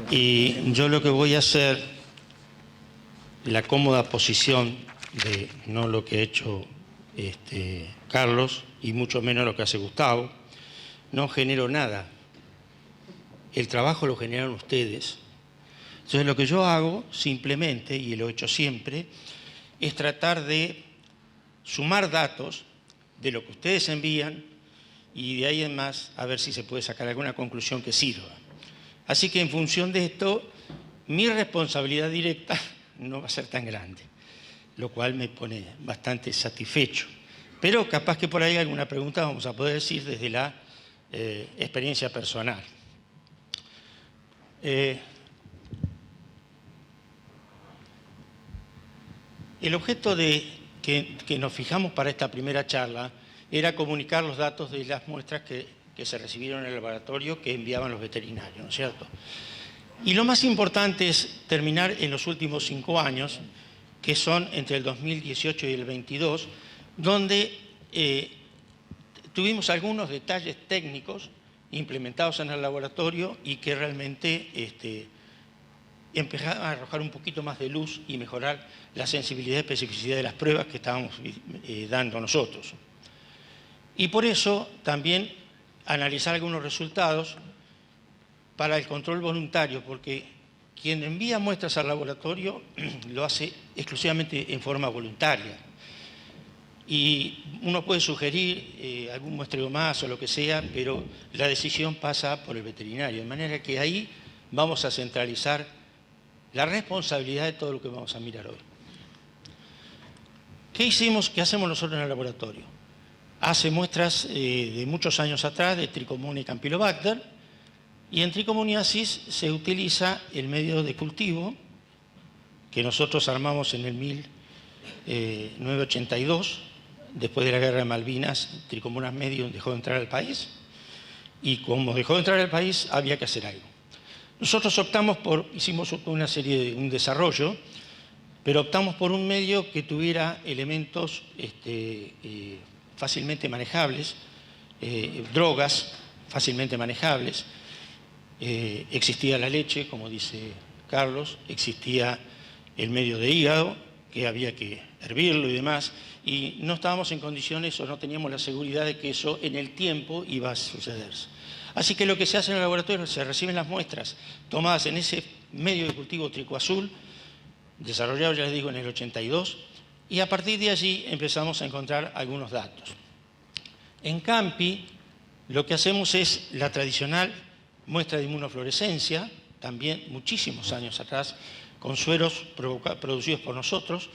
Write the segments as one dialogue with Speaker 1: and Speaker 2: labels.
Speaker 1: Y yo lo que voy a hacer, la cómoda posición de no lo que ha hecho Carlos y mucho menos lo que hace Gustavo, no genero nada. El trabajo lo generaron ustedes. Entonces lo que yo hago simplemente, y lo he hecho siempre, es tratar de sumar datos de lo que ustedes envían y de ahí en más a ver si se puede sacar alguna conclusión que sirva. Así que en función de esto, mi responsabilidad directa no va a ser tan grande, lo cual me pone bastante satisfecho. Pero capaz que por ahí alguna pregunta vamos a poder decir desde la experiencia personal. El objeto que nos fijamos para esta primera charla era comunicar los datos de las muestras que se recibieron en el laboratorio que enviaban los veterinarios, ¿no es cierto? Y lo más importante es terminar en los últimos 5 años, que son entre el 2018 y el 22, donde tuvimos algunos detalles técnicos implementados en el laboratorio y que realmente empezaron a arrojar un poquito más de luz y mejorar la sensibilidad y especificidad de las pruebas que estábamos dando nosotros. Y por eso también analizar algunos resultados para el control voluntario, porque quien envía muestras al laboratorio lo hace exclusivamente en forma voluntaria. Y uno puede sugerir algún muestreo más o lo que sea, pero la decisión pasa por el veterinario, de manera que ahí vamos a centralizar la responsabilidad de todo lo que vamos a mirar hoy. ¿Qué hacemos nosotros en el laboratorio? Hace muestras de muchos años atrás de Trichomonas y Campylobacter, y en tricomoniasis se utiliza el medio de cultivo que nosotros armamos en el 1982, después de la Guerra de Malvinas. Trichomonas medium dejó de entrar al país, y como dejó de entrar al país había que hacer algo. Nosotros hicimos un desarrollo, pero optamos por un medio que tuviera elementos fácilmente manejables, drogas fácilmente manejables. Existía la leche, como dice Carlos, existía el medio de hígado, que había que hervirlo y demás, y no estábamos en condiciones o no teníamos la seguridad de que eso en el tiempo iba a sucederse. Así que lo que se hace en el laboratorio, se reciben las muestras tomadas en ese medio de cultivo tricoazul, desarrollado, ya les digo, en el 82, y a partir de allí empezamos a encontrar algunos datos. En Campi, lo que hacemos es la tradicional muestra de inmunofluorescencia, también muchísimos años atrás, con sueros producidos por nosotros.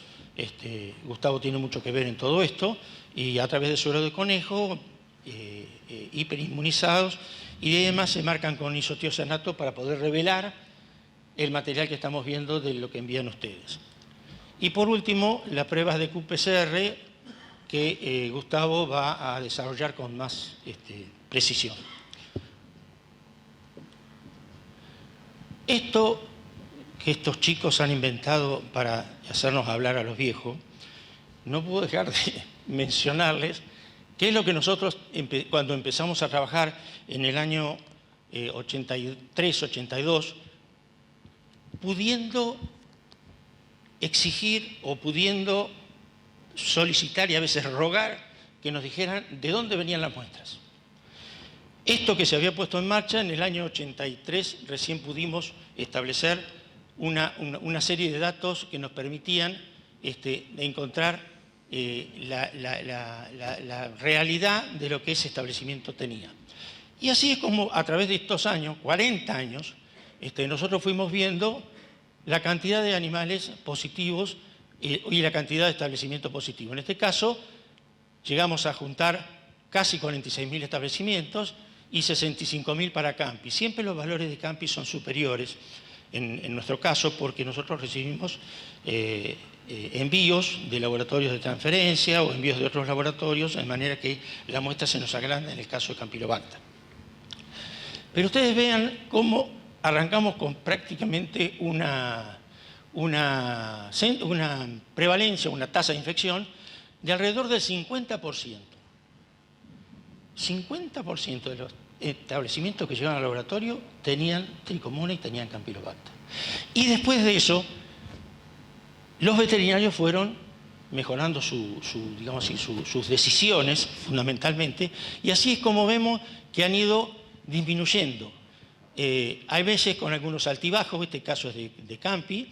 Speaker 1: Gustavo tiene mucho que ver en todo esto, y a través de sueros de conejo, hiperinmunizados, y de además se marcan con isotiosanato para poder revelar el material que estamos viendo de lo que envían ustedes. Y por último, las pruebas de qPCR que Gustavo va a desarrollar con más precisión. Esto que estos chicos han inventado para hacernos hablar a los viejos, no puedo dejar de mencionarles que es lo que nosotros, cuando empezamos a trabajar en el año 83, 82, pudiendo exigir o pudiendo solicitar y a veces rogar que nos dijeran de dónde venían las muestras. Esto que se había puesto en marcha en el año 83, recién pudimos establecer una serie de datos que nos permitían encontrar la realidad de lo que ese establecimiento tenía. Y así es como a través de estos años, 40 años, nosotros fuimos viendo la cantidad de animales positivos y la cantidad de establecimientos positivos. En este caso, llegamos a juntar casi 46.000 establecimientos y 65.000 para Campi. Siempre los valores de Campi son superiores en nuestro caso, porque nosotros recibimos envíos de laboratorios de transferencia o envíos de otros laboratorios, de manera que la muestra se nos agranda en el caso de Campylobacter. Pero ustedes vean cómo arrancamos con prácticamente una prevalencia, una tasa de infección de alrededor del 50%. 50% de los establecimientos que llegaban al laboratorio tenían tricomona y tenían campylobacter. Y después de eso, los veterinarios fueron mejorando digamos así, sus decisiones, fundamentalmente, y así es como vemos que han ido disminuyendo. Hay veces con algunos altibajos, este caso es de Campi,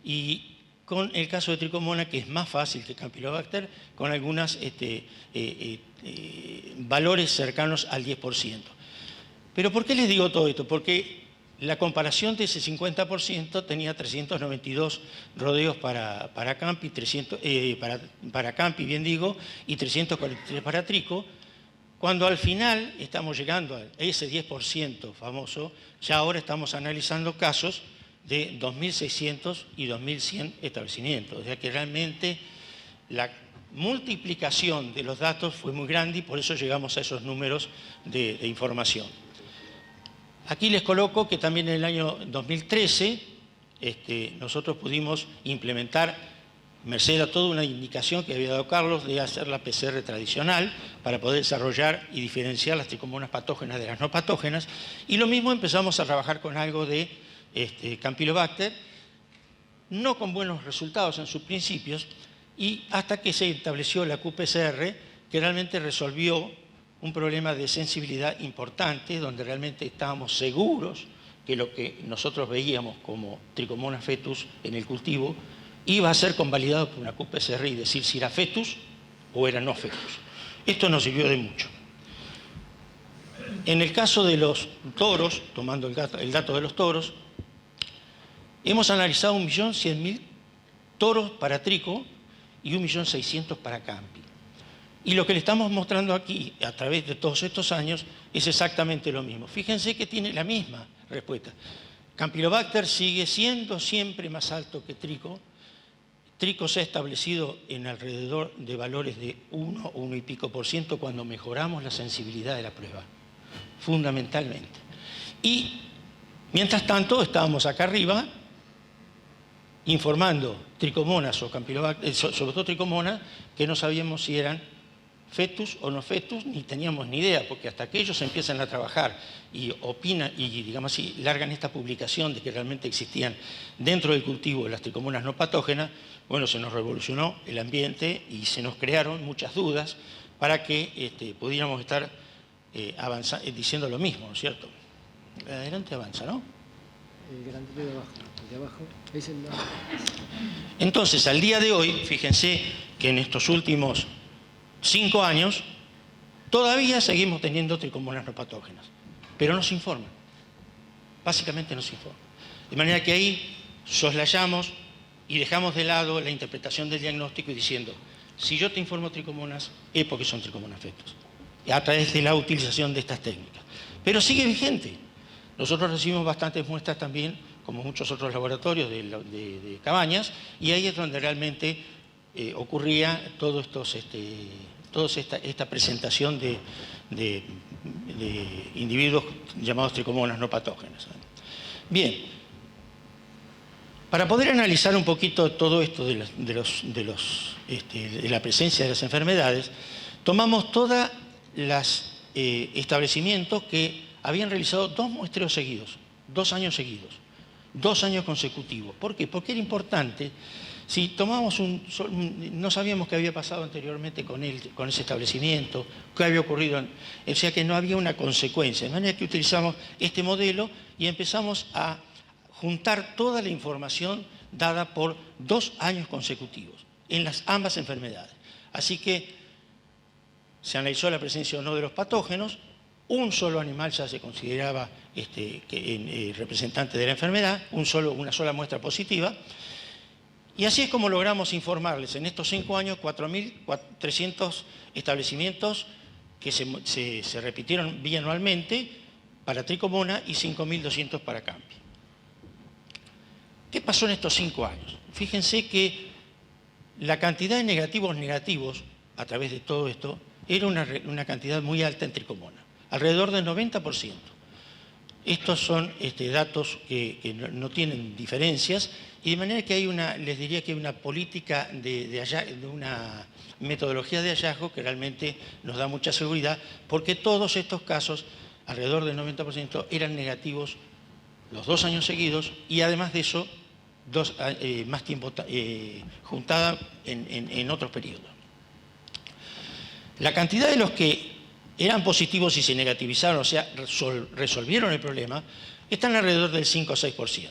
Speaker 1: y con el caso de tricomona, que es más fácil que campylobacter, con algunos valores cercanos al 10%. Pero ¿por qué les digo todo esto? Porque la comparación de ese 50% tenía 392 rodeos para Campi, para Campi, bien digo, y 343 para trico, cuando al final estamos llegando a ese 10% famoso, ya ahora estamos analizando casos de 2.600 y 2.100 establecimientos. O sea que realmente la multiplicación de los datos fue muy grande y por eso llegamos a esos números de información. Aquí les coloco que también en el año 2013 nosotros pudimos implementar, merced a toda una indicación que había dado Carlos, de hacer la PCR tradicional para poder desarrollar y diferenciar las tricomonas patógenas de las no patógenas. Y lo mismo empezamos a trabajar con algo de campylobacter, no con buenos resultados en sus principios, y hasta que se estableció la qPCR, que realmente resolvió un problema de sensibilidad importante, donde realmente estábamos seguros que lo que nosotros veíamos como Trichomonas fetus en el cultivo iba a ser convalidado por una qPCR y decir si era fetus o era no fetus. Esto nos sirvió de mucho. En el caso de los toros, tomando el dato de los toros, hemos analizado 1.100.000 toros para trico y 1.600.000 para campi. Y lo que le estamos mostrando aquí, a través de todos estos años, es exactamente lo mismo. Fíjense que tiene la misma respuesta. Campylobacter sigue siendo siempre más alto que trico. Trico se ha establecido en alrededor de valores de 1 y pico % cuando mejoramos la sensibilidad de la prueba, fundamentalmente. Y, mientras tanto, estábamos acá arriba informando tricomonas o campylobacter, sobre todo tricomonas, que no sabíamos si eran fetus o no fetus, ni teníamos ni idea, porque hasta que ellos empiezan a trabajar y opinan y, digamos así, largan esta publicación de que realmente existían dentro del cultivo las tricomonas no patógenas, bueno, se nos revolucionó el ambiente y se nos crearon muchas dudas para que pudiéramos estar diciendo lo mismo, ¿no es cierto? Adelante avanza, ¿no?
Speaker 2: El grande de abajo, el de abajo es el...
Speaker 1: Entonces, al día de hoy, fíjense que en estos últimos 5 años todavía seguimos teniendo tricomonas no patógenas, pero no se informan, básicamente no se informan. De manera que ahí soslayamos y dejamos de lado la interpretación del diagnóstico y diciendo, si yo te informo tricomonas, es porque son tricomonas fetus, a través de la utilización de estas técnicas. Pero sigue vigente. Nosotros recibimos bastantes muestras también, como muchos otros laboratorios de Cabañas, y ahí es donde realmente ocurría toda esta presentación de individuos llamados tricomonas no patógenas. Bien, para poder analizar un poquito todo esto de la presencia de las enfermedades, tomamos todos los establecimientos que habían realizado 2 muestreos seguidos, 2 años seguidos, 2 años consecutivos. ¿Por qué? Porque era importante. Si tomamos no sabíamos qué había pasado anteriormente con ese establecimiento, qué había ocurrido, o sea que no había una consecuencia. De manera que utilizamos este modelo y empezamos a juntar toda la información dada por 2 años consecutivos en ambas enfermedades. Así que se analizó la presencia o no de los patógenos, un solo animal ya se consideraba representante de la enfermedad, una sola muestra positiva. Y así es como logramos informarles en estos 5 años 4.300 establecimientos que se repitieron bianualmente para tricomona y 5.200 para campi. ¿Qué pasó en estos 5 años? Fíjense que la cantidad de negativos a través de todo esto era una cantidad muy alta en tricomona, alrededor del 90%. Estos son datos que no tienen diferencias y de manera que les diría que hay una política de una metodología de hallazgo que realmente nos da mucha seguridad porque todos estos casos alrededor del 90%, eran negativos los 2 años seguidos y además de eso, más tiempo juntada en otros periodos. La cantidad de los que eran positivos y se negativizaron, o sea, resolvieron el problema, están alrededor del 5 o 6%.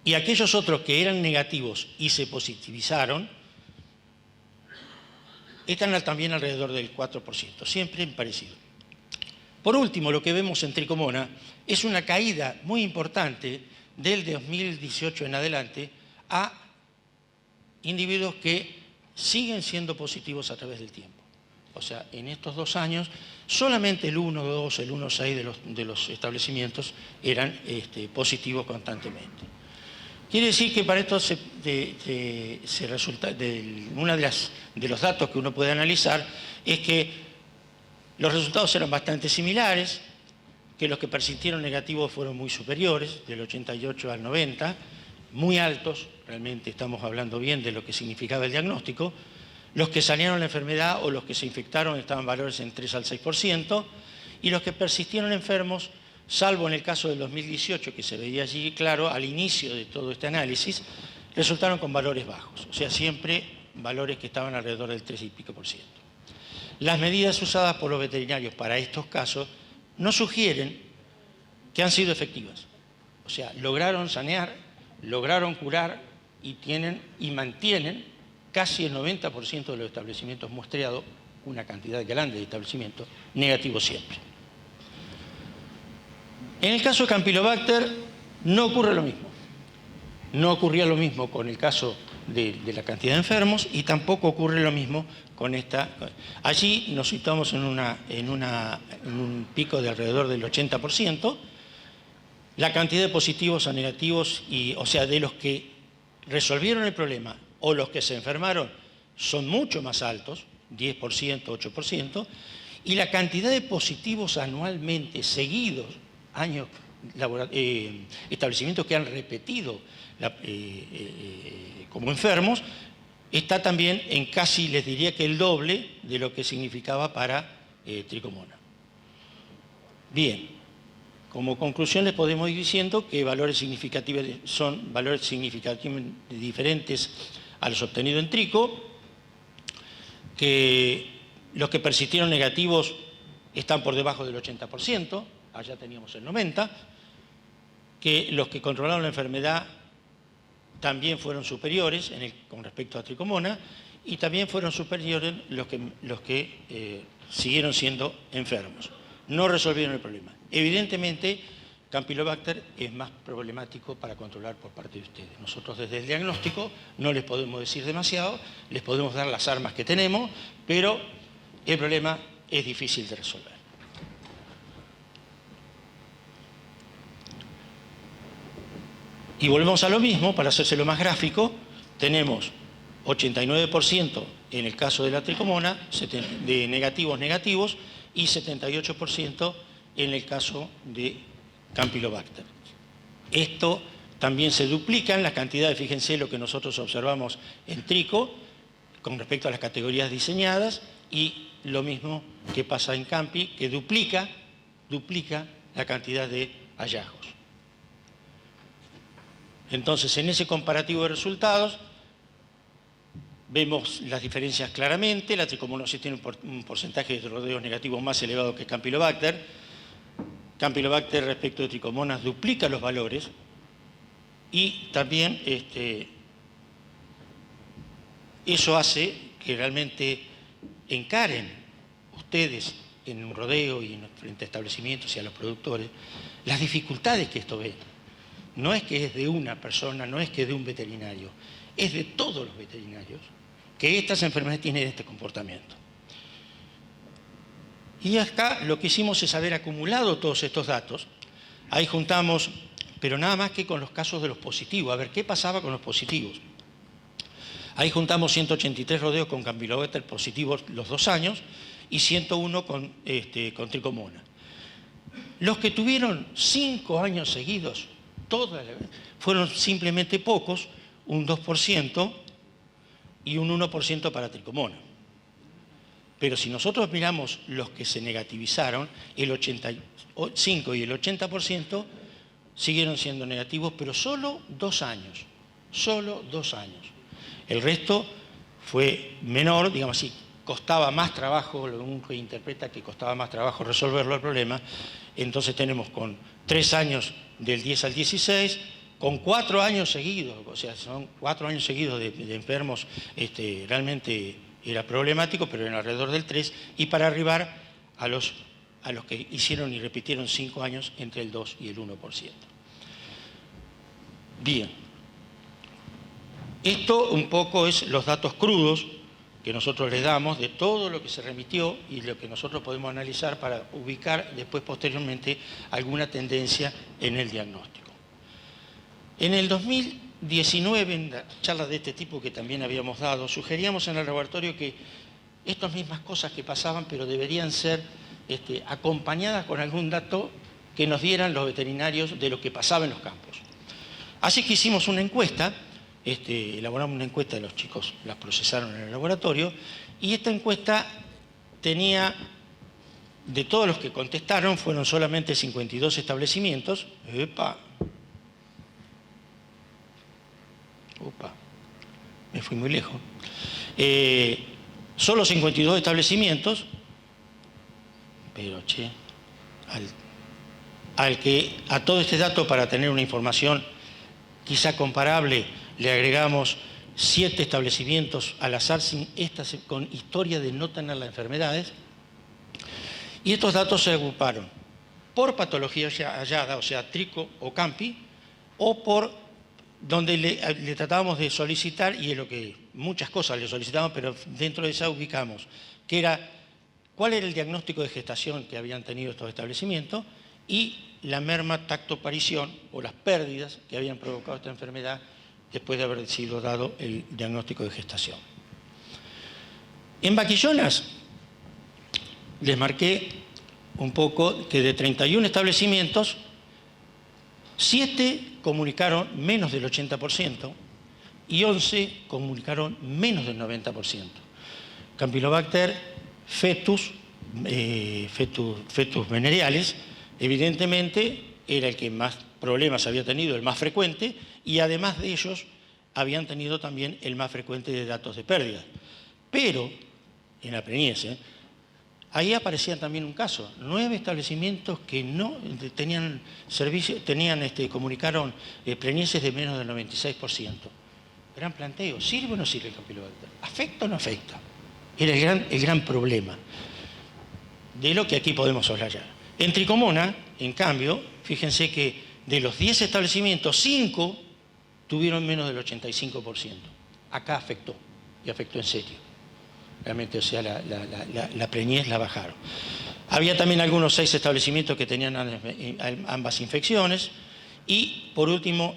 Speaker 1: Y aquellos otros que eran negativos y se positivizaron, están también alrededor del 4%, siempre en parecido. Por último, lo que vemos en Tricomona es una caída muy importante del 2018 en adelante a individuos que siguen siendo positivos a través del tiempo. O sea, en estos 2 años, solamente el 1,2, el 1,6 de los establecimientos eran positivos constantemente. Quiere decir que para esto se resulta, uno de los datos que uno puede analizar es que los resultados eran bastante similares, que los que persistieron negativos fueron muy superiores, del 88 al 90, muy altos, realmente estamos hablando bien de lo que significaba el diagnóstico. Los que salieron la enfermedad o los que se infectaron estaban valores en 3 al 6%, y los que persistieron enfermos, salvo en el caso del 2018, que se veía allí claro al inicio de todo este análisis, resultaron con valores bajos, o sea, siempre valores que estaban alrededor del 3 y pico %. Las medidas usadas por los veterinarios para estos casos no sugieren que han sido efectivas. O sea, lograron sanear, lograron curar y mantienen casi el 90% de los establecimientos muestreados, una cantidad grande de establecimientos, negativos siempre. En el caso de Campylobacter no ocurre lo mismo. No ocurría lo mismo con el caso de la cantidad de enfermos y tampoco ocurre lo mismo con esta. Allí nos situamos en un pico de alrededor del 80%. La cantidad de positivos a negativos, o sea, de los que resolvieron el problema o los que se enfermaron, son mucho más altos, 10%, 8%, y la cantidad de positivos anualmente seguidos, establecimientos que han repetido como enfermos, está también en casi, les diría que el doble de lo que significaba para Tricomona. Bien, como conclusión les podemos ir diciendo que valores significativos son valores significativamente diferentes a los obtenidos en Trico, que los que persistieron negativos están por debajo del 80%, allá teníamos el 90%, que los que controlaron la enfermedad también fueron superiores con respecto a Tricomona, y también fueron superiores los que siguieron siendo enfermos. No resolvieron el problema. Evidentemente, Campylobacter es más problemático para controlar por parte de ustedes. Nosotros desde el diagnóstico no les podemos decir demasiado, les podemos dar las armas que tenemos, pero el problema es difícil de resolver. Y volvemos a lo mismo, para hacérselo más gráfico, tenemos 89% en el caso de la Tricomona, de negativos, y 78% en el caso de Campylobacter. Esto también se duplica en las cantidades, fíjense lo que nosotros observamos en Trico con respecto a las categorías diseñadas, y lo mismo que pasa en Campi, que duplica la cantidad de hallazgos. Entonces, en ese comparativo de resultados, vemos las diferencias claramente. La tricomonosis tiene un porcentaje de rodeos negativos más elevado que Campylobacter. Campylobacter respecto de tricomonas duplica los valores, y también eso hace que realmente encaren ustedes en un rodeo y frente a establecimientos y a los productores las dificultades que esto ve. No es que es de una persona, no es que es de un veterinario, es de todos los veterinarios que estas enfermedades tienen este comportamiento. Y acá lo que hicimos es haber acumulado todos estos datos. Ahí juntamos, pero nada más que con los casos de los positivos, a ver qué pasaba con los positivos. Ahí juntamos 183 rodeos con Campylobacter positivos los 2 años y 101 con Tricomona. Los que tuvieron 5 años seguidos, fueron simplemente pocos, un 2% y un 1% para Tricomona. Pero si nosotros miramos los que se negativizaron, el 85 y el 80% siguieron siendo negativos, pero solo 2 años. Solo 2 años. El resto fue menor, digamos así, costaba más trabajo, lo único que interpreta que costaba más trabajo resolverlo el problema. Entonces tenemos con 3 años del 10 al 16, con 4 años seguidos, o sea, son 4 años seguidos de enfermos, realmente era problemático, pero en alrededor del 3, y para arribar a los que hicieron y repitieron 5 años entre el 2 y el 1%. Bien. Esto un poco es los datos crudos que nosotros les damos de todo lo que se remitió y lo que nosotros podemos analizar para ubicar después posteriormente alguna tendencia en el diagnóstico. En el 2019, en charlas de este tipo que también habíamos dado, sugeríamos en el laboratorio que estas mismas cosas que pasaban, pero deberían ser acompañadas con algún dato que nos dieran los veterinarios de lo que pasaba en los campos. Así que hicimos una encuesta, elaboramos una encuesta de los chicos, las procesaron en el laboratorio, y esta encuesta tenía, de todos los que contestaron, fueron solamente 52 establecimientos. Me fui muy lejos. Solo 52 establecimientos, pero a todo este dato, para tener una información quizá comparable, le agregamos 7 establecimientos al azar con historia de no tener las enfermedades, y estos datos se agruparon por patología hallada, o sea, trico o campi, o por donde le tratábamos de solicitar, y es lo que muchas cosas le solicitamos, pero dentro de esa ubicamos, que era cuál era el diagnóstico de gestación que habían tenido estos establecimientos y la merma tactoparición o las pérdidas que habían provocado esta enfermedad después de haber sido dado el diagnóstico de gestación. En Vaquillonas les marqué un poco que de 31 establecimientos, 7 comunicaron menos del 80% y 11 comunicaron menos del 90%. Campylobacter fetus venereales, evidentemente era el que más problemas había tenido, el más frecuente, y además de ellos habían tenido también el más frecuente de datos de pérdida. Pero en la preñez, ahí aparecía también un caso, 9 establecimientos que no tenían servicio, comunicaron preñeces de menos del 96%. Gran planteo, ¿sirve o no sirve el Campylobacter? ¿Afecta o no afecta? Era el gran problema de lo que aquí podemos hablar ya. En Tricomona, en cambio, fíjense que de los 10 establecimientos, 5 tuvieron menos del 85%. Acá afectó, y afectó en serio. Realmente, o sea, la preñez la bajaron. Había también algunos 6 establecimientos que tenían ambas infecciones, y por último,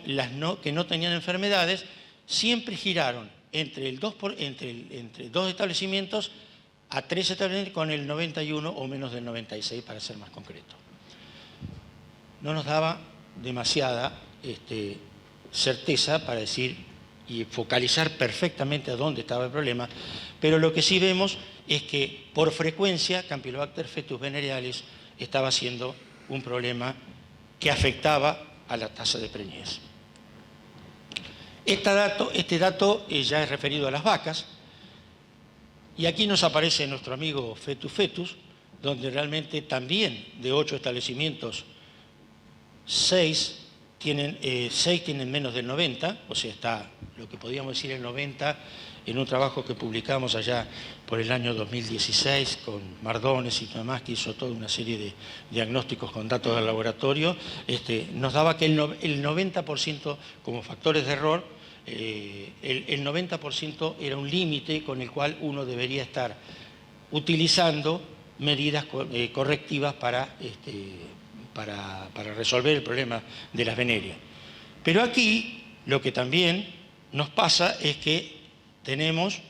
Speaker 1: que no tenían enfermedades, siempre giraron entre 2 establecimientos a 3 establecimientos con el 91 o menos del 96, para ser más concreto. No nos daba demasiada certeza para decir y focalizar perfectamente a dónde estaba el problema, pero lo que sí vemos es que por frecuencia Campylobacter fetus venerealis estaba siendo un problema que afectaba a la tasa de preñez. Este dato ya es referido a las vacas, y aquí nos aparece nuestro amigo fetus, donde realmente también de 8 establecimientos, 6 tienen menos del 90, o sea, está lo que podríamos decir el 90 en un trabajo que publicamos allá por el año 2016 con Mardones y demás, que hizo toda una serie de diagnósticos con datos del laboratorio, nos daba que el 90% como factores de error, el 90% era un límite con el cual uno debería estar utilizando medidas correctivas para resolver el problema de las venerias. Pero aquí lo que también nos pasa es que tenemos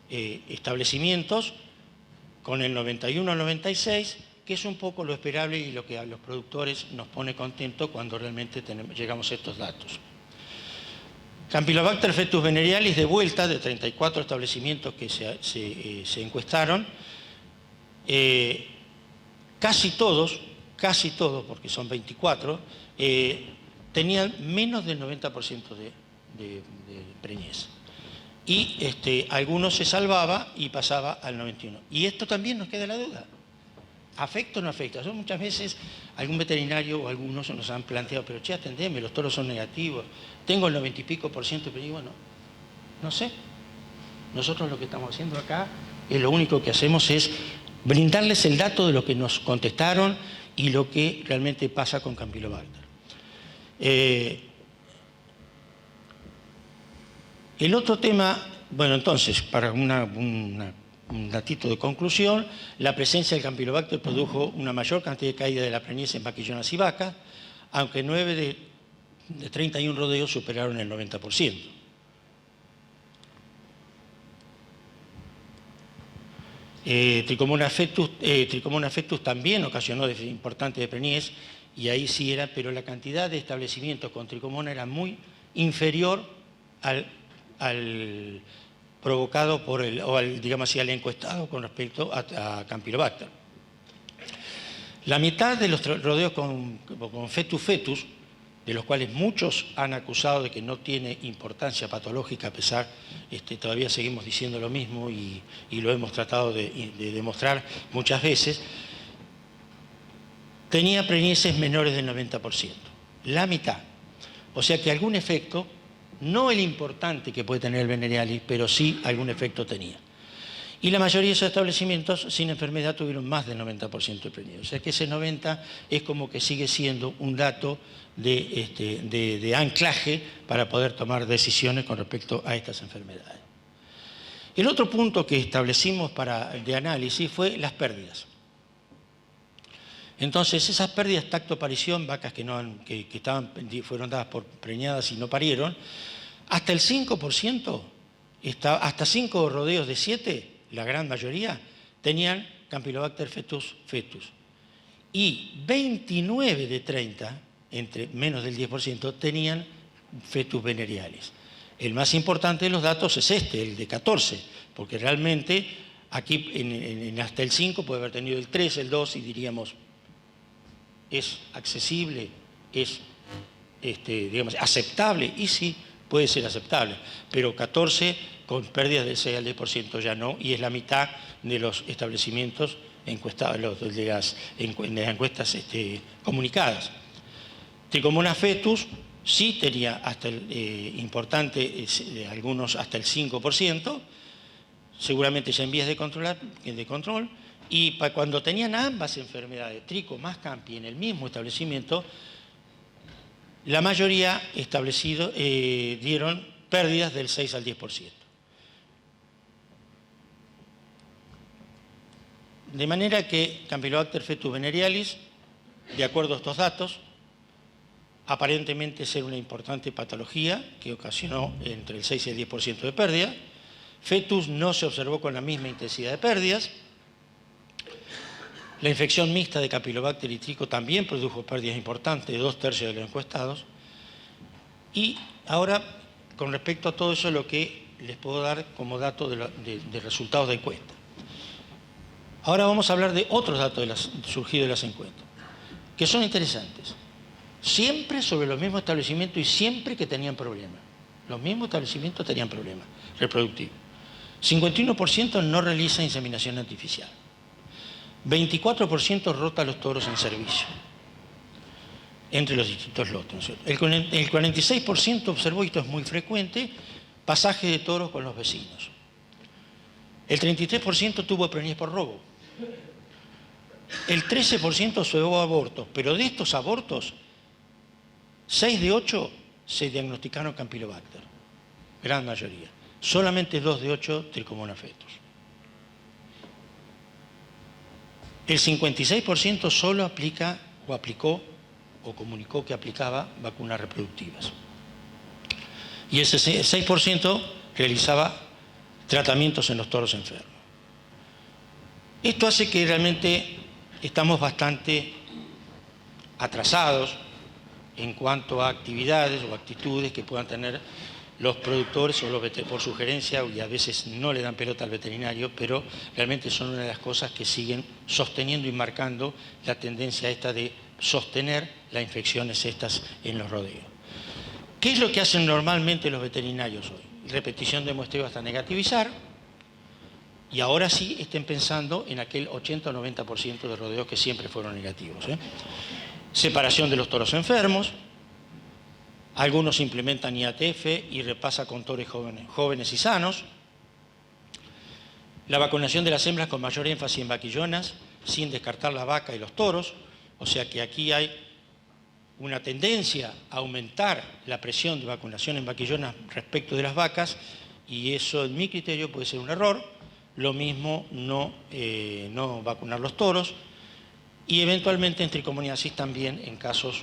Speaker 1: establecimientos con el 91 al 96, que es un poco lo esperable y lo que a los productores nos pone contentos cuando realmente llegamos a estos datos. Campylobacter fetus venerealis, de vuelta, de 34 establecimientos que se encuestaron, casi todos, porque son 24, tenían menos del 90% de preñez. Y algunos se salvaba y pasaba al 91%. Y esto también nos queda la duda. ¿Afecta o no afecta? Muchas veces algún veterinario o algunos nos han planteado, pero che, atendeme, los toros son negativos, tengo el 90 y pico por ciento, pero bueno, no sé. Nosotros lo que estamos haciendo acá, lo único que hacemos es brindarles el dato de lo que nos contestaron y lo que realmente pasa con Campylobacter. El otro tema, bueno, entonces, para un datito de conclusión, la presencia del Campylobacter produjo una mayor cantidad de caída de la preñez en vaquillonas y vacas, aunque 9 de 31 rodeos superaron el 90%. Trichomona fetus también ocasionó importantes de preñez, y ahí sí era, pero la cantidad de establecimientos con tricomona era muy inferior al provocado por digamos así, al encuestado con respecto a Campylobacter. La mitad de los rodeos con fetus, de los cuales muchos han acusado de que no tiene importancia patológica, a pesar, todavía seguimos diciendo lo mismo y lo hemos tratado de demostrar muchas veces, tenía preñeces menores del 90%, la mitad. O sea que algún efecto, no el importante que puede tener el Venerealis, pero sí algún efecto tenía. Y la mayoría de esos establecimientos sin enfermedad tuvieron más del 90% de preñez. O sea que ese 90% es como que sigue siendo un dato de anclaje para poder tomar decisiones con respecto a estas enfermedades. El otro punto que establecimos de análisis fue las pérdidas. Entonces, esas pérdidas tacto-parición, vacas que fueron dadas por preñadas y no parieron, hasta el 5%, hasta 5 rodeos de 7, la gran mayoría, tenían Campylobacter fetus. Y 29 de 30, entre menos del 10%, tenían fetus venerealis. El más importante de los datos es el de 14, porque realmente aquí en hasta el 5 puede haber tenido el 3, el 2 y diríamos, es accesible, es digamos, aceptable, y sí, puede ser aceptable, pero 14 con pérdidas del 6 al 10% ya no, y es la mitad de los establecimientos encuestados, de las encuestas comunicadas. Trichomona fetus sí tenía hasta importante, algunos hasta el 5%, seguramente ya en vías de control, y cuando tenían ambas enfermedades, trico más campi, en el mismo establecimiento, la mayoría dieron pérdidas del 6 al 10%. De manera que Campylobacter fetus venerealis, de acuerdo a estos datos, aparentemente ser una importante patología que ocasionó entre el 6 y el 10% de pérdida. Fetus no se observó con la misma intensidad de pérdidas. La infección mixta de Campylobacter y trico también produjo pérdidas importantes de 2/3 de los encuestados. Y ahora, con respecto a todo eso, lo que les puedo dar como dato de resultados de encuesta. Ahora vamos a hablar de otros datos surgidos de las encuestas, que son interesantes. Siempre sobre los mismos establecimientos y siempre que tenían problemas. Los mismos establecimientos tenían problemas reproductivos. 51% no realiza inseminación artificial. 24% rota los toros en servicio entre los distintos lotes. El 46% observó, y esto es muy frecuente, pasaje de toros con los vecinos. El 33% tuvo preñez por robo. El 13% observó abortos, pero de estos abortos, 6 de 8 se diagnosticaron Campylobacter, gran mayoría. Solamente 2 de 8 Trichomona fetus. El 56% solo aplicó o comunicó que aplicaba vacunas reproductivas. Y ese 6% realizaba tratamientos en los toros enfermos. Esto hace que realmente estamos bastante atrasados en cuanto a actividades o actitudes que puedan tener los productores o por sugerencia, y a veces no le dan pelota al veterinario, pero realmente son una de las cosas que siguen sosteniendo y marcando la tendencia esta de sostener las infecciones estas en los rodeos. ¿Qué es lo que hacen normalmente los veterinarios hoy? Repetición de muestreo hasta negativizar, y ahora sí estén pensando en aquel 80 o 90% de rodeos que siempre fueron negativos. Separación de los toros enfermos. Algunos implementan IATF y repasa con toros jóvenes y sanos. La vacunación de las hembras con mayor énfasis en vaquillonas, sin descartar la vaca y los toros. O sea que aquí hay una tendencia a aumentar la presión de vacunación en vaquillonas respecto de las vacas, y eso, en mi criterio, puede ser un error. Lo mismo no vacunar los toros, y eventualmente en tricomoniasis también, en casos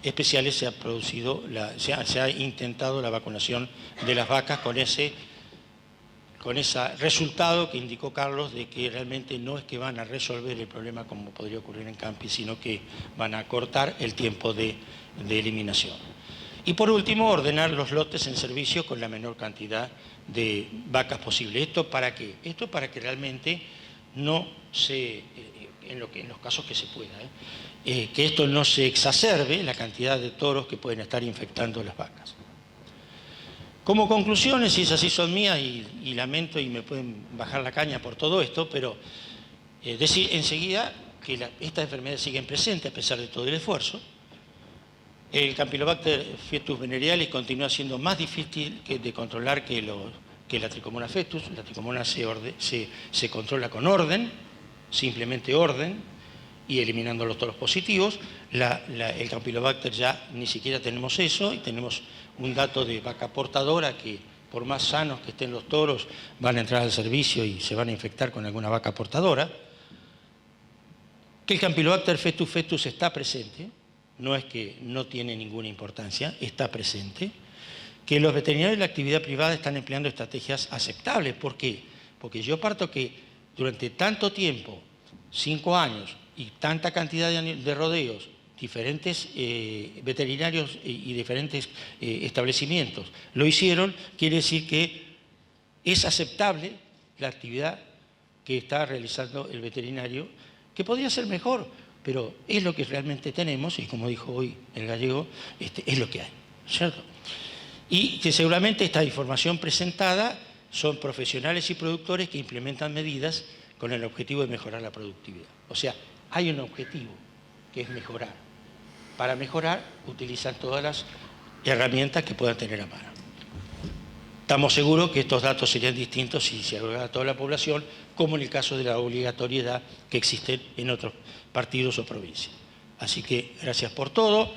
Speaker 1: especiales, se ha intentado la vacunación de las vacas con ese resultado que indicó Carlos, de que realmente no es que van a resolver el problema como podría ocurrir en Campi, sino que van a cortar el tiempo de eliminación. Y por último, ordenar los lotes en servicio con la menor cantidad de vacas posible. ¿Esto para qué? Esto para que realmente no se, en los casos que se pueda, que esto no se exacerbe la cantidad de toros que pueden estar infectando las vacas. Como conclusiones, y esas sí son mías, y lamento y me pueden bajar la caña por todo esto, pero decir enseguida que estas enfermedades siguen presentes a pesar de todo el esfuerzo. El Campylobacter fetus venerealis continúa siendo más difícil de controlar que la Trichomonas fetus. La Trichomonas se controla con orden, simplemente orden, y eliminando los toros positivos. El Campylobacter ya ni siquiera tenemos eso, y tenemos un dato de vaca portadora que, por más sanos que estén los toros, van a entrar al servicio y se van a infectar con alguna vaca portadora. Que el Campylobacter fetus está presente, no es que no tiene ninguna importancia, está presente. Que los veterinarios de la actividad privada están empleando estrategias aceptables. ¿Por qué? Porque yo parto que durante tanto tiempo, 5 años, y tanta cantidad de rodeos, diferentes veterinarios y diferentes establecimientos lo hicieron, quiere decir que es aceptable la actividad que está realizando el veterinario, que podría ser mejor, pero es lo que realmente tenemos, y como dijo hoy el gallego, es lo que hay, ¿cierto? Y que seguramente esta información presentada son profesionales y productores que implementan medidas con el objetivo de mejorar la productividad. O sea, hay un objetivo, que es mejorar. Para mejorar, utilizan todas las herramientas que puedan tener a mano. Estamos seguros que estos datos serían distintos si se agregara a toda la población, como en el caso de la obligatoriedad que existe en otros partidos o provincias. Así que gracias por todo.